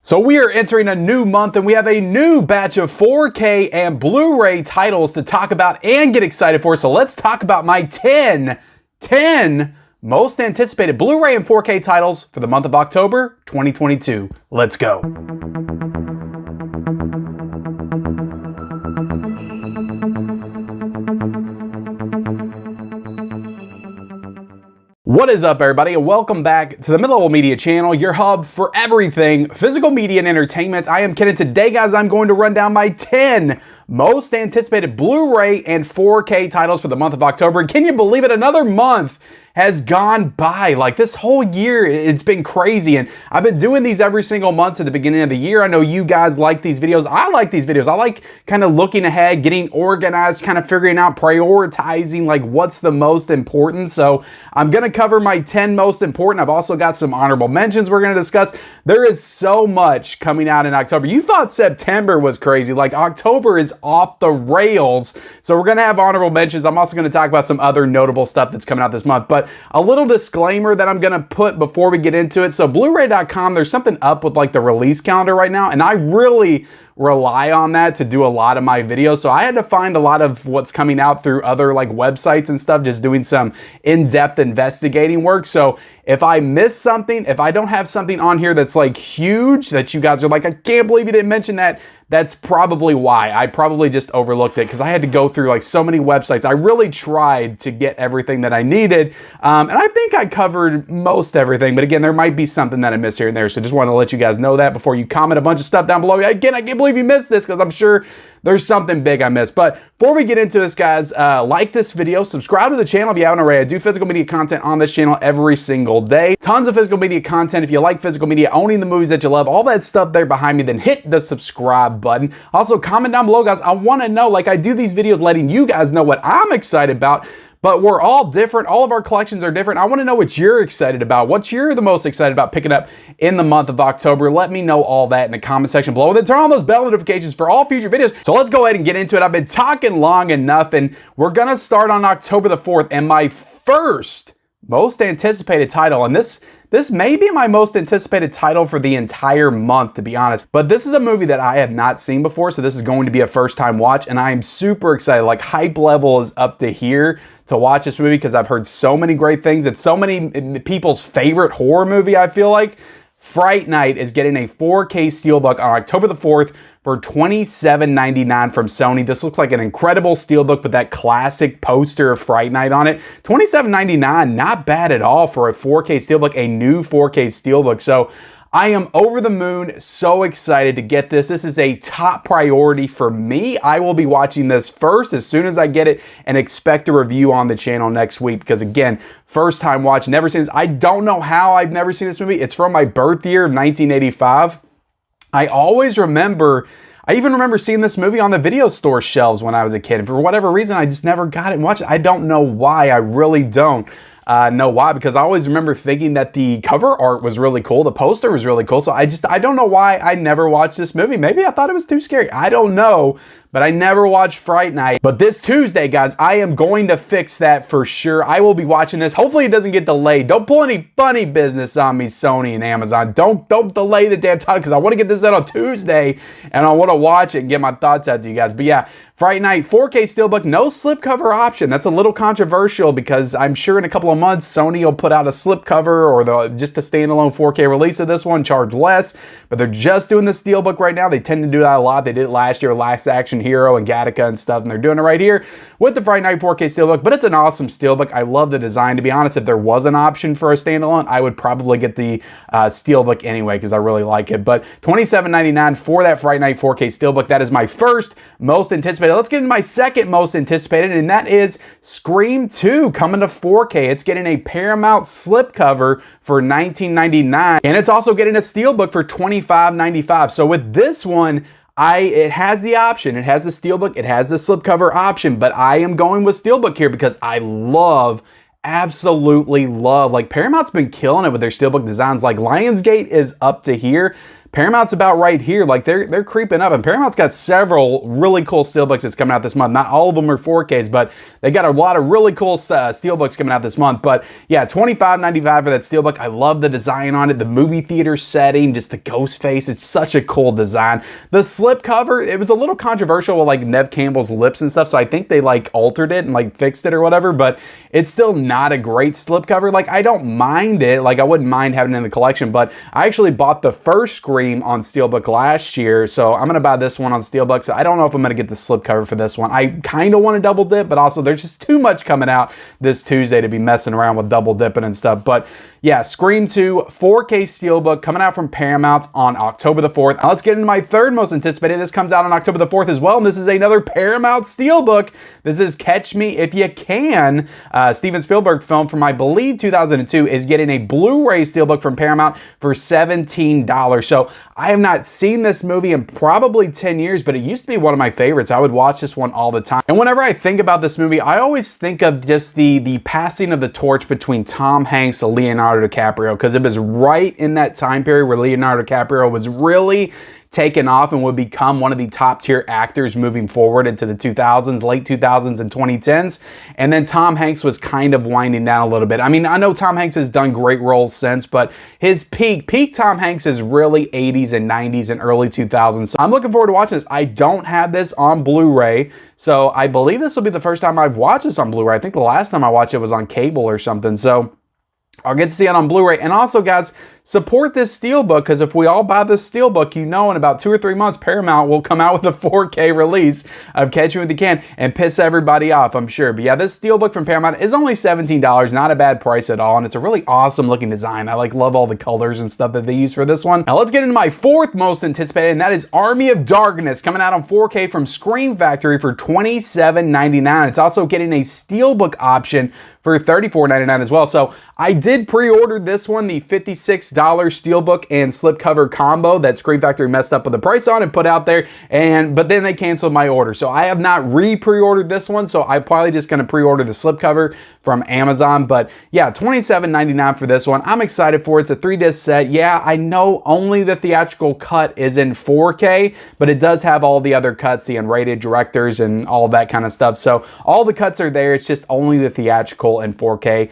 So we are entering a new month and we have a new batch of 4K and Blu-ray titles to talk about and get excited for. So let's talk about my 10 most anticipated Blu-ray and 4K titles for the month of October 2022. Let's go. What is up, everybody, and welcome back to the Mid-Level Media channel, your hub for everything physical media and entertainment. I am Ken, and today, guys, I'm going to run down my 10 most anticipated Blu-ray and 4K titles for the month of October. And can you believe it? Another month has gone by. Like, this whole year, it's been crazy, and I've been doing these every single month at the beginning of the year. I know you guys like these videos. I like these videos. I like kind of looking ahead, getting organized, kind of figuring out, prioritizing, like, what's the most important. So I'm gonna cover my 10 most important. I've also got some honorable mentions we're gonna discuss. There is so much coming out in October. You thought September was crazy. Like, October is off the rails. So we're gonna have honorable mentions. I'm also gonna talk about some other notable stuff that's coming out this month. But a little disclaimer that I'm gonna put before we get into it. So Bluray.com, there's something up with like the release calendar right now, and I really rely on that to do a lot of my videos. So I had to find a lot of what's coming out through other like websites and stuff, just doing some in-depth investigating work. So if I miss something, if I don't have something on here that's like huge, that you guys are like, I can't believe you didn't mention that, that's probably why. I probably just overlooked it because I had to go through like so many websites. I really tried to get everything that I needed. And I think I covered most everything, but again, there might be something that I missed here and there. So just want to let you guys know that before you comment a bunch of stuff down below. Again, I can't believe you missed this because I'm sure there's something big I missed. But before we get into this, guys, like this video, subscribe to the channel if you haven't already. I do physical media content on this channel every single day. Tons of physical media content. If you like physical media, owning the movies that you love, all that stuff there behind me, then hit the subscribe button. Also, comment down below, guys. I want to know, like, I do these videos letting you guys know what I'm excited about, but we're all different. All of our collections are different. I want to know what you're excited about, what you're the most excited about picking up in the month of October. Let me know all that in the comment section below. And then turn on those bell notifications for all future videos. So let's go ahead and get into it. I've been talking long enough, and we're going to start on October the 4th. And my first most anticipated title, and this may be my most anticipated title for the entire month, to be honest. But this is a movie that I have not seen before, so this is going to be a first-time watch, and I am super excited. Like, hype level is up to here to watch this movie because I've heard so many great things. It's so many people's favorite horror movie, I feel like. Fright Night is getting a 4K Steelbook on October the 4th for $27.99 from Sony. This looks like an incredible Steelbook with that classic poster of Fright Night on it. $27.99, not bad at all for a 4K Steelbook, a new 4K Steelbook. So I am over the moon, so excited to get this. This is a top priority for me. I will be watching this first as soon as I get it and expect a review on the channel next week because, again, first time watch, never seen this. I don't know how I've never seen this movie. It's from my birth year of 1985. I always remember, I even remember seeing this movie on the video store shelves when I was a kid. And for whatever reason, I just never got it and watched it. I don't know why. I really don't know why, because I always remember thinking that the cover art was really cool. The poster was really cool. So I don't know why I never watched this movie. Maybe I thought it was too scary. I don't know. But I never watched Fright Night. But this Tuesday, guys, I am going to fix that for sure. I will be watching this. Hopefully it doesn't get delayed. Don't pull any funny business on me, Sony and Amazon. Don't delay the damn title because I want to get this out on Tuesday and I want to watch it and get my thoughts out to you guys. But yeah, Fright Night, 4K Steelbook, no slipcover option. That's a little controversial because I'm sure in a couple of months, Sony will put out a slipcover or just a standalone 4K release of this one, charge less. But they're just doing the Steelbook right now. They tend to do that a lot. They did it last year, Last Action Hero and Gattaca and stuff, and they're doing it right here with the Fright Night 4K Steelbook. But it's an awesome Steelbook. I love the design. To be honest, if there was an option for a standalone, I would probably get the Steelbook anyway because I really like it. But $27.99 for that Fright Night 4K Steelbook. That is my first most anticipated. Let's get into my second most anticipated, and that is Scream 2 coming to 4K. It's getting a Paramount slipcover for $19.99, and it's also getting a Steelbook for $25.95. So with this one, it has the option. It has the Steelbook. It has the slipcover option, but I am going with Steelbook here because I absolutely love, like, Paramount's been killing it with their Steelbook designs. Like, Lionsgate is up to here, Paramount's about right here. Like they're creeping up, and Paramount's got several really cool steelbooks that's coming out this month. Not all of them are 4Ks, but they got a lot of really cool steelbooks coming out this month. But yeah, $25.95 for that steelbook. I love the design on it, the movie theater setting, just the ghost face. It's such a cool design. The slipcover, it was a little controversial with like Neve Campbell's lips and stuff, so I think they like altered it and like fixed it or whatever, but it's still not a great slipcover. Like I don't mind it, like I wouldn't mind having it in the collection, but I actually bought the first Scream on steelbook last year, so I'm gonna buy this one on steelbook. So I don't know if I'm gonna get the slipcover for this one. I kind of want to double dip, but also there's just too much coming out this Tuesday to be messing around with double dipping and stuff. But yeah, Scream 2 4K steelbook coming out from Paramount on October the 4th. Now let's get into my third most anticipated. This comes out on October the 4th as well, and this is another Paramount steelbook. This is Catch Me If You Can. Steven Spielberg film from, I believe, 2002 is getting a Blu-ray steelbook from Paramount for $17. So I have not seen this movie in probably 10 years, but it used to be one of my favorites. I would watch this one all the time. And whenever I think about this movie, I always think of just the passing of the torch between Tom Hanks and Leonardo DiCaprio, because it was right in that time period where Leonardo DiCaprio was really taken off and would become one of the top tier actors moving forward into the 2000s, late 2000s and 2010s. And then Tom Hanks was kind of winding down a little bit. I mean, I know Tom Hanks has done great roles since, but his peak Tom Hanks is really 80s and 90s and early 2000s. So I'm looking forward to watching this. I don't have this on Blu-ray, so I believe this will be the first time I've watched this on Blu-ray. I think the last time I watched it was on cable or something. So I'll get to see it on Blu-ray. And also, guys, support this steelbook, because if we all buy this steelbook, you know in about 2 or 3 months, Paramount will come out with a 4K release of Catch Me If You Can and piss everybody off, I'm sure. But yeah, this steelbook from Paramount is only $17, not a bad price at all, and it's a really awesome looking design. I love all the colors and stuff that they use for this one. Now let's get into my fourth most anticipated, and that is Army of Darkness, coming out on 4K from Scream Factory for $27.99. It's also getting a steelbook option for $34.99 as well. So I did pre-order this one, the $56 steelbook and slipcover combo that Scream Factory messed up with the price on and put out there, but then they canceled my order. So I have not pre-ordered this one, so I'm probably just going to pre-order the slipcover from Amazon. But yeah, $27.99 for this one. I'm excited for it. It's a 3-disc set. Yeah, I know only the theatrical cut is in 4K, but it does have all the other cuts, the unrated directors and all that kind of stuff. So all the cuts are there. It's just only the theatrical in 4K.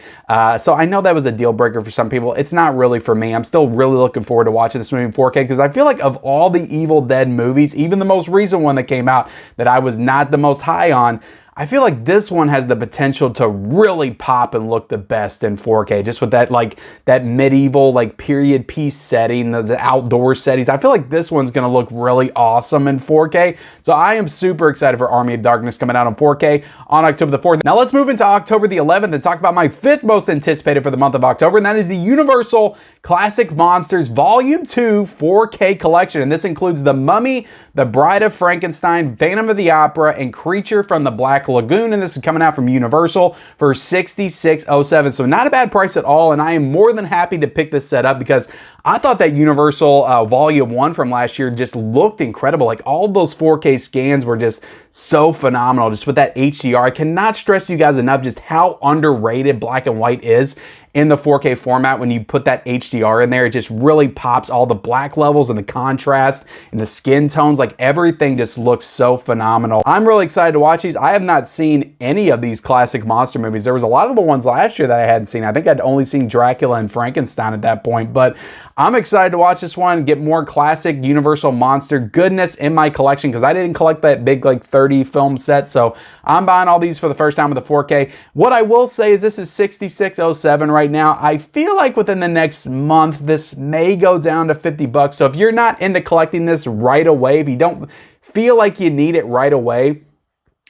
So I know that was a deal breaker for some people. It's not really for me. I'm still really looking forward to watching this movie in 4K, because I feel like of all the Evil Dead movies, even the most recent one that came out that I was not the most high on, I feel like this one has the potential to really pop and look the best in 4K, just with that medieval period piece setting, the outdoor settings. I feel like this one's gonna look really awesome in 4K. So I am super excited for Army of Darkness coming out on 4K on October the 4th. Now let's move into October the 11th and talk about my fifth most anticipated for the month of October, and that is the Universal Classic Monsters Volume 2 4K collection. And this includes The Mummy, The Bride of Frankenstein, Phantom of the Opera, and Creature from the Black Lagoon, and this is coming out from Universal for $66.07. So not a bad price at all, and I am more than happy to pick this set up, because I thought that Universal Volume 1 from last year just looked incredible. Like all those 4K scans were just so phenomenal, just with that HDR. I cannot stress to you guys enough just how underrated black and white is in the 4K format. When you put that HDR in there, it just really pops all the black levels and the contrast and the skin tones. Like everything just looks so phenomenal. I'm really excited to watch these. I have not seen any of these classic monster movies. There was a lot of the ones last year that I hadn't seen. I think I'd only seen Dracula and Frankenstein at that point, but I'm excited to watch this one, get more classic Universal monster goodness in my collection, because I didn't collect that big 30 film set. So I'm buying all these for the first time with the 4K. What I will say is this is $66.07 right now. I feel like within the next month, this may go down to $50. So if you're not into collecting this right away, if you don't feel like you need it right away,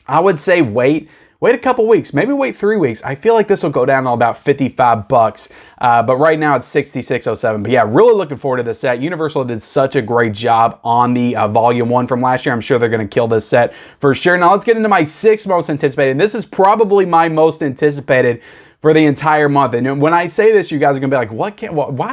I would say wait a couple weeks, maybe wait 3 weeks. I feel like this will go down to about $55. But right now it's $66.07. But yeah, really looking forward to this set. Universal did such a great job on the Volume 1 from last year. I'm sure they're going to kill this set for sure. Now let's get into my sixth most anticipated. And this is probably my most anticipated for the entire month. And when I say this, you guys are gonna be like, why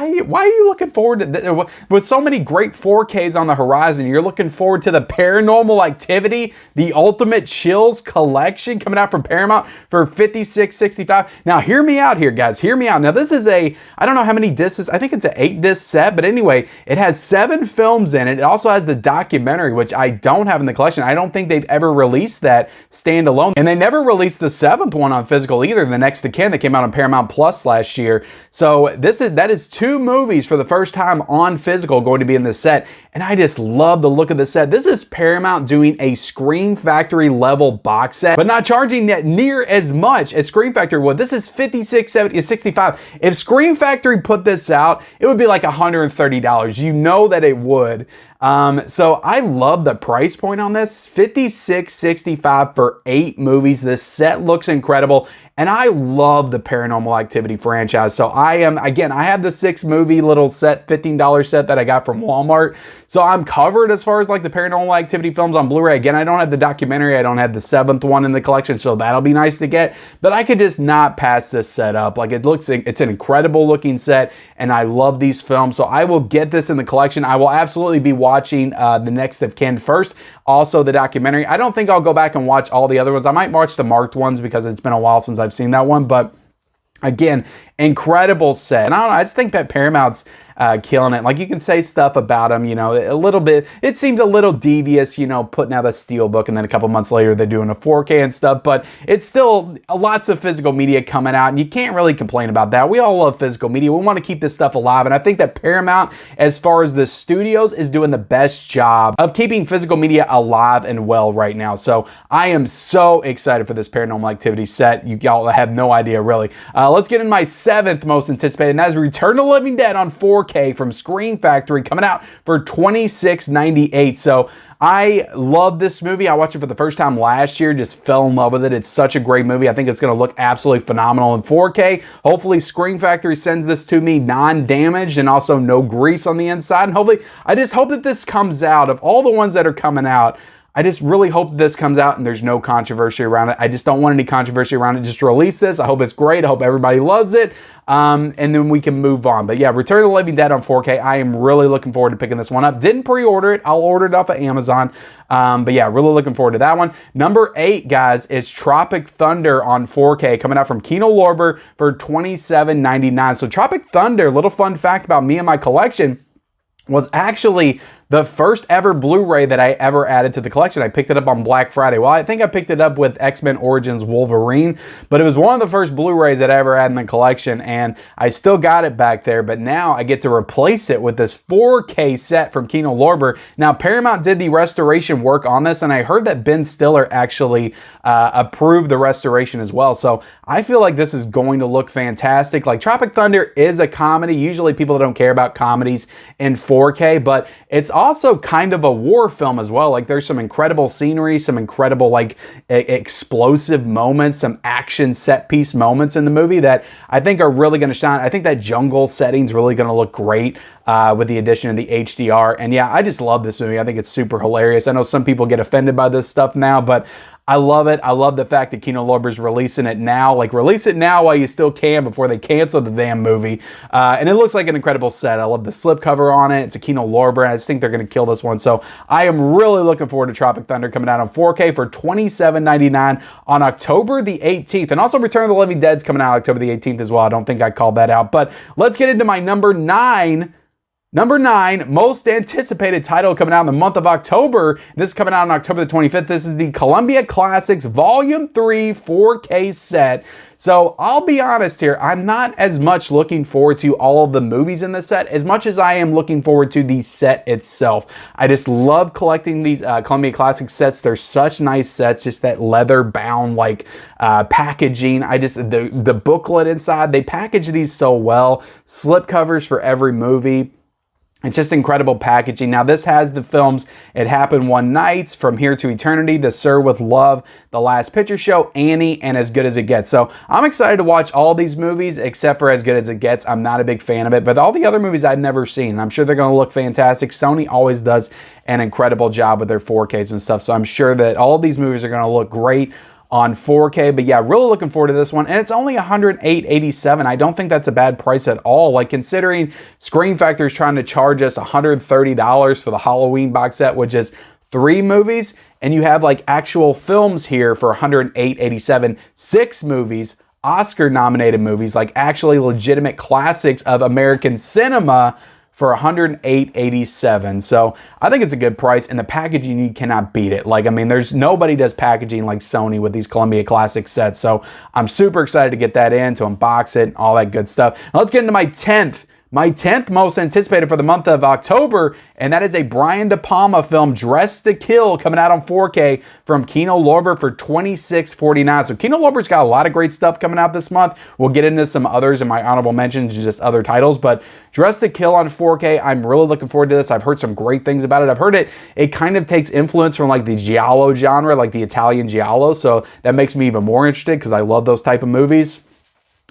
are you looking forward to this? With so many great 4Ks on the horizon, you're looking forward to the Paranormal Activity, the Ultimate Chills collection coming out from Paramount for $56.65. Now, hear me out here, guys. Hear me out. Now, this is I don't know how many discs. I think it's an 8-disc set, but anyway, it has 7 films in it. It also has the documentary, which I don't have in the collection. I don't think they've ever released that standalone. And they never released the 7th one on physical either, The Next of Kin, that came out on Paramount Plus last year. So that is 2 movies for the first time on physical going to be in this set. And I just love the look of the set. This is Paramount doing a Scream Factory level box set, but not charging that near as much as Scream Factory would. This is $56.65. If Scream Factory put this out, it would be like $130. You know that it would. So I love the price point on this. $56.65 for 8 movies. This set looks incredible. And I love the Paranormal Activity franchise. So I have the 6-movie little set, $15 set that I got from Walmart. So I'm covered as far as like the Paranormal Activity films on Blu-ray. Again, I don't have the documentary. I don't have the 7th one in the collection. So that'll be nice to get. But I could just not pass this set up. Like it's an incredible looking set. And I love these films. So I will get this in the collection. I will absolutely be watching The Next of Kin first. Also the documentary. I don't think I'll go back and watch all the other ones. I might watch the marked ones because it's been a while since I've seen that one. But again, incredible set. And I don't know, I just think that Paramount's killing it. Like, you can say stuff about them, you know, a little bit. It seems a little devious, you know, putting out a steelbook and then a couple months later they're doing a 4K and stuff. But it's still lots of physical media coming out, and you can't really complain about that. We all love physical media. We want to keep this stuff alive, and I think that Paramount, as far as the studios, is doing the best job of keeping physical media alive and well right now. So I am so excited for this Paranormal Activity set. You all have no idea, really. Let's get in my 7th most anticipated, and that is Return of the Living Dead on 4K from Scream Factory, coming out for $26.98. So I love this movie. I watched it for the first time last year, just fell in love with it. It's such a great movie. I think it's going to look absolutely phenomenal in 4K. Hopefully Scream Factory sends this to me non-damaged and also no grease on the inside. And hopefully, I just hope that this comes out. Of all the ones that are coming out, I just really hope this comes out and there's no controversy around it. I just don't want any controversy around it. Just release this. I hope it's great. I hope everybody loves it. And then we can move on. But yeah, Return of the Living Dead on 4K. I am really looking forward to picking this one up. Didn't pre-order it. I'll order it off of Amazon. But yeah, really looking forward to that one. Number 8, guys, is Tropic Thunder on 4K, coming out from Kino Lorber for $27.99. So Tropic Thunder, little fun fact about me and my collection, was actually the first ever Blu-ray that I ever added to the collection. I picked it up on Black Friday. Well, I think I picked it up with X-Men Origins Wolverine, but it was one of the first Blu-rays that I ever had in the collection, and I still got it back there, but now I get to replace it with this 4K set from Kino Lorber. Now, Paramount did the restoration work on this, and I heard that Ben Stiller actually approved the restoration as well, so I feel like this is going to look fantastic. Like, Tropic Thunder is a comedy. Usually people don't care about comedies in 4K, but it's also kind of a war film as well. Like, there's some incredible scenery, some incredible like explosive moments, some action set piece moments in the movie that I think are really going to shine. I think that jungle setting's really going to look great with the addition of the HDR. And yeah, I just love this movie. I think it's super hilarious. I know some people get offended by this stuff now, but I love it. I love the fact that Kino Lorber's releasing it now. Like, release it now while you still can before they cancel the damn movie. And it looks like an incredible set. I love the slipcover on it. It's a Kino Lorber, and I just think they're going to kill this one. So I am really looking forward to Tropic Thunder coming out on 4K for $27.99 on October the 18th. And also Return of the Living Dead's coming out October the 18th as well. I don't think I called that out. But let's get into my number 9 most anticipated title coming out in the month of October. This is coming out on October the 25th. This is the Columbia Classics Volume 3 4K set. So I'll be honest here, I'm not as much looking forward to all of the movies in this set as much as I am looking forward to the set itself. I just love collecting these Columbia Classics sets. They're such nice sets, just that leather bound like packaging. The booklet inside, they package these so well. Slip covers for every movie. It's just incredible packaging. Now, this has the films It Happened One Night, From Here to Eternity, To Sir with Love, The Last Picture Show, Annie, and As Good as It Gets. So I'm excited to watch all these movies except for As Good as It Gets. I'm not a big fan of it, but all the other movies I've never seen. I'm sure they're going to look fantastic. Sony always does an incredible job with their 4Ks and stuff, so I'm sure that all of these movies are going to look great on 4K. But yeah, really looking forward to this one. And it's only $108.87. I don't think that's a bad price at all. Like, considering Scream Factory is trying to charge us $130 for the Halloween box set, which is 3 movies, and you have like actual films here for $108.87, 6 movies, Oscar nominated movies, like actually legitimate classics of American cinema for $108.87. So I think it's a good price, and the packaging, you cannot beat it. Like, I mean, there's nobody does packaging like Sony with these Columbia Classic sets. So I'm super excited to get that in, to unbox it, and all that good stuff. Now let's get into my 10th most anticipated for the month of October, and that is a Brian De Palma film, Dressed to Kill, coming out on 4K from Kino Lorber for $26.49. So Kino Lorber's got a lot of great stuff coming out this month. We'll get into some others in my honorable mentions, just other titles, but Dressed to Kill on 4K, I'm really looking forward to this. I've heard some great things about it. I've heard it kind of takes influence from like the giallo genre, like the Italian giallo, so that makes me even more interested because I love those type of movies.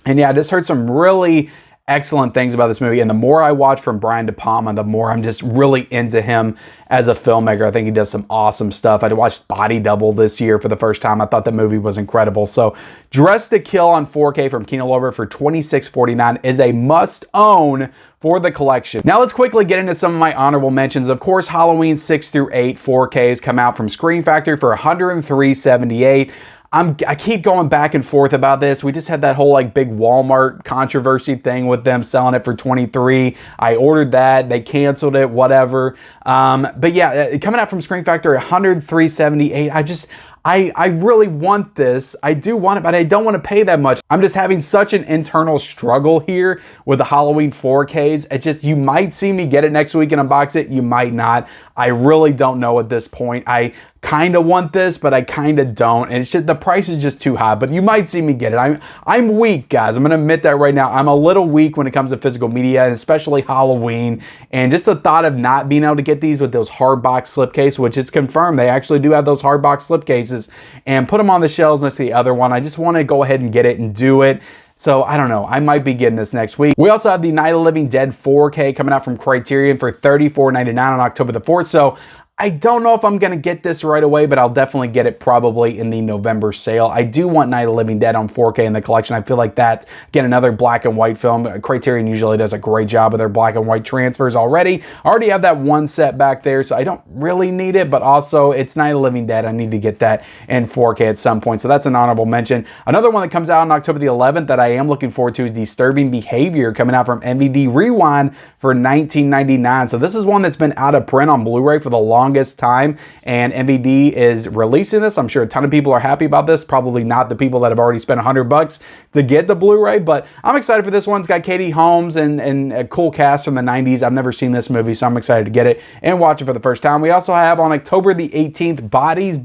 And yeah, I just heard some really excellent things about this movie, and the more I watch from Brian De Palma, the more I'm just really into him as a filmmaker. I think he does some awesome stuff. I watched Body Double this year for the first time. I thought the movie was incredible. So Dressed to Kill on 4K from Kino Lorber for $26.49 is a must-own for the collection. Now let's quickly get into some of my honorable mentions. Of course, Halloween 6 through 8 4Ks come out from Scream Factory for $103.78. I keep going back and forth about this. We just had that whole like big Walmart controversy thing with them selling it for $23. I ordered that. They canceled it, whatever. But yeah, coming out from Scream Factory, $103.78. I really want this. I do want it, but I don't want to pay that much. I'm just having such an internal struggle here with the Halloween 4Ks. It's just, you might see me get it next week and unbox it. You might not. I really don't know at this point. I kind of want this, but I kind of don't. And it's just, the price is just too high, but you might see me get it. I'm weak, guys. I'm going to admit that right now. I'm a little weak when it comes to physical media, and especially Halloween. And just the thought of not being able to get these with those hard box slipcase, which it's confirmed, they actually do have those hard box slipcases, and put them on the shelves next to the other one. I just want to go ahead and get it and do it. So I don't know. I might be getting this next week. We also have the Night of the Living Dead 4K coming out from Criterion for $34.99 on October the 4th. So I don't know if I'm going to get this right away, but I'll definitely get it probably in the November sale. I do want Night of the Living Dead on 4K in the collection. I feel like that's, again, another black and white film. Criterion usually does a great job with their black and white transfers already. I already have that one set back there, so I don't really need it, but also it's Night of the Living Dead. I need to get that in 4K at some point, so that's an honorable mention. Another one that comes out on October the 11th that I am looking forward to is Disturbing Behavior, coming out from MVD Rewind for $19.99. So this is one that's been out of print on Blu-ray for the longest time, and MVD is releasing this. I'm sure a ton of people are happy about this. Probably not the people that have already spent $100 to get the Blu-ray, but I'm excited for this one. It's got Katie Holmes and a cool cast from the 90s. I've never seen this movie, so I'm excited to get it and watch it for the first time. We also have on October the 18th, Bodies,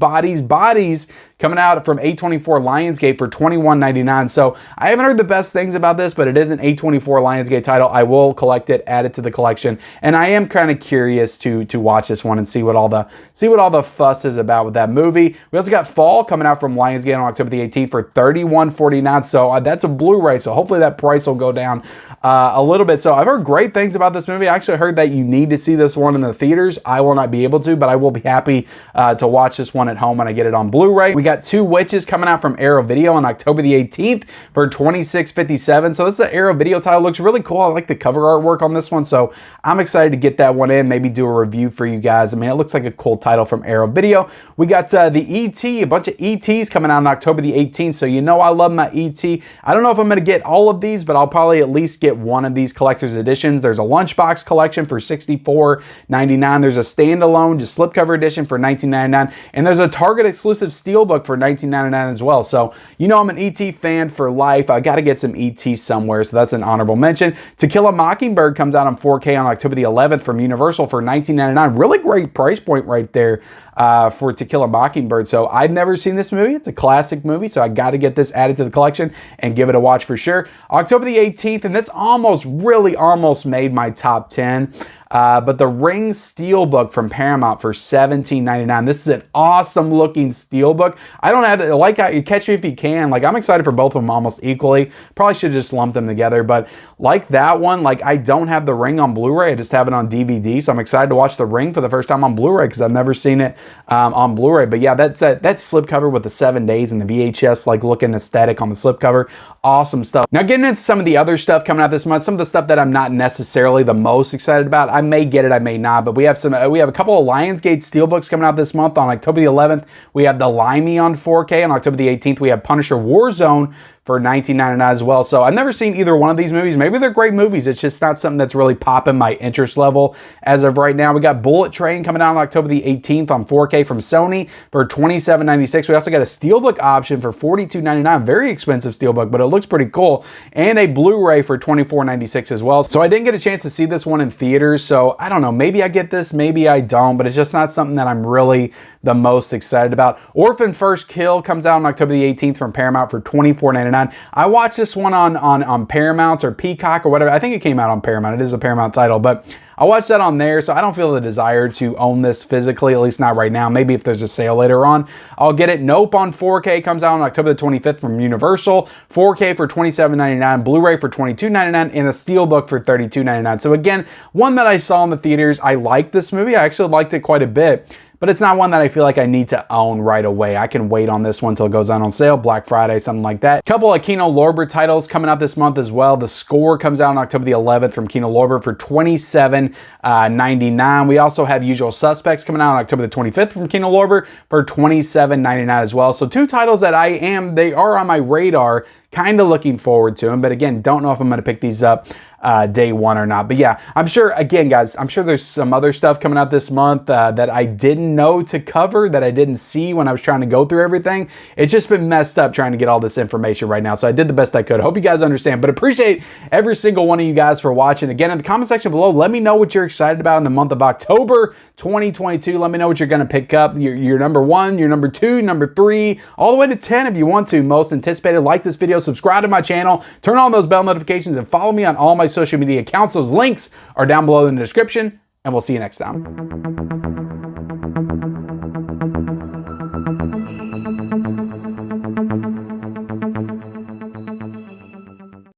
coming out from A24 Lionsgate for $21.99. So I haven't heard the best things about this, but it is an A24 Lionsgate title. I will collect it, add it to the collection, and I am kind of curious to watch this one and see what all the fuss is about with that movie. We also got Fall coming out from Lionsgate on October the 18th for $31.49. So that's a Blu-ray, so hopefully that price will go down a little bit. So I've heard great things about this movie. I actually heard that you need to see this one in the theaters. I will not be able to, but I will be happy to watch this one at home when I get it on Blu-ray. We got Two Witches coming out from Arrow Video on October the 18th for $26.57. So this is an Arrow Video title. Looks really cool. I like the cover artwork on this one, so I'm excited to get that one in, maybe do a review for you guys. I mean, it looks like a cool title from Arrow Video. We got the E.T., a bunch of E.T.s coming out on October the 18th, so you know I love my E.T. I don't know if I'm going to get all of these, but I'll probably at least get one of these collector's editions. There's a lunchbox collection for $64.99. There's a standalone, just slipcover edition for $19.99, and there's a Target exclusive steelbook for $19.99 as well. So you know I'm an E.T. fan for life. I got to get some E.T. somewhere, so that's an honorable mention. To Kill a Mockingbird comes out on 4K on October the 11th from Universal for $19.99. Really great price point right there for To Kill a Mockingbird. So I've never seen this movie. It's a classic movie, so I got to get this added to the collection and give it a watch for sure. October the 18th, and this really almost made my top 10. But the Ring Steelbook from Paramount for $17.99. This is an awesome looking steelbook. I don't have it, like, you catch me if you can. Like, I'm excited for both of them almost equally. Probably should just lump them together, but like that one, like, I don't have The Ring on Blu-ray. I just have it on DVD, so I'm excited to watch The Ring for the first time on Blu-ray because I've never seen it on Blu-ray. But yeah, that slipcover with the 7 days and the VHS like looking aesthetic on the slipcover, awesome stuff. Now getting into some of the other stuff coming out this month, some of the stuff that I'm not necessarily the most excited about. I may get it, I may not, but we have a couple of Lionsgate Steelbooks coming out this month. On October the 11th, we have The Limey on 4K. On October the 18th, we have Punisher Warzone for $19.99 as well. So I've never seen either one of these movies. Maybe they're great movies. It's just not something that's really popping my interest level as of right now. We got Bullet Train coming out on October the 18th on 4K from Sony for $27.96. We also got a Steelbook option for $42.99. Very expensive Steelbook, but it looks pretty cool. And a Blu-ray for $24.96 as well. So I didn't get a chance to see this one in theaters. So I don't know. Maybe I get this, maybe I don't, but it's just not something that I'm really the most excited about. Orphan First Kill comes out on October the 18th from Paramount for $24.99. I watched this one on Paramount or Peacock or whatever. I think it came out on Paramount. It is a Paramount title, but I watched that on there, so I don't feel the desire to own this physically, at least not right now. Maybe if there's a sale later on, I'll get it. Nope on 4K comes out on October the 25th from Universal. 4K for $27.99, Blu-ray for $22.99, and a Steelbook for $32.99. So again, one that I saw in the theaters. I liked this movie. I actually liked it quite a bit. But it's not one that I feel like I need to own right away. I can wait on this one until it goes on sale, Black Friday, something like that. A couple of Kino Lorber titles coming out this month as well. The Score comes out on October the 11th from Kino Lorber for $27.99. We also have Usual Suspects coming out on October the 25th from Kino Lorber for $27.99 as well. So two titles that they are on my radar, kind of looking forward to them. But again, don't know if I'm going to pick these up day one or not. But yeah, I'm sure, again, guys, I'm sure there's some other stuff coming out this month that I didn't know to cover, that I didn't see when I was trying to go through everything. It's just been messed up trying to get all this information right now. So I did the best I could. I hope you guys understand, but appreciate every single one of you guys for watching. Again, in the comment section below, let me know what you're excited about in the month of October 2022. Let me know what you're going to pick up. Your number 1, your number 2, number 3, all the way to 10 if you want to. Most anticipated. Like this video, subscribe to my channel, turn on those bell notifications, and follow me on all my social media accounts. Those links are down below in the description, and we'll see you next time.